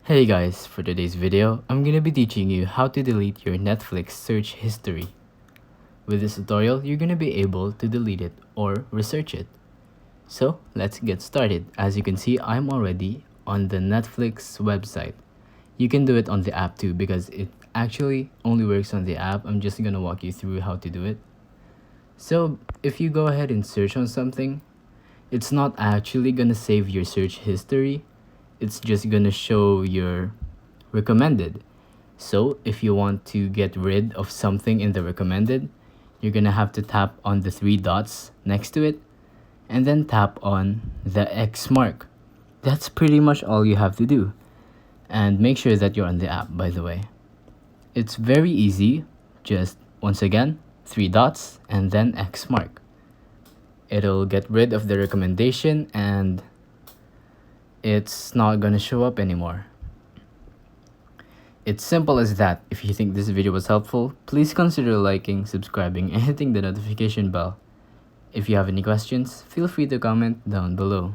Hey guys, for today's video, I'm gonna be teaching you how to delete your Netflix search history. With this tutorial, you're gonna be able to delete it or research it. So let's get started. As you can see, I'm already on the Netflix website. You can do it on the app too because it actually only works on the app. I'm just gonna walk you through how to do it. So if you go ahead and search on something, it's not actually gonna save your search history. It's just gonna show your recommended. So if you want to get rid of something in the recommended, you're gonna have to tap on the three dots next to it and then tap on the X mark. That's pretty much all you have to do. And make sure that you're on the app, by the way. It's very easy. Just once again, three dots and then X mark. It'll get rid of the recommendation and it's not gonna show up anymore. It's simple as that. If you think this video was helpful, please consider liking, subscribing, and hitting the notification bell. If you have any questions, feel free to comment down below.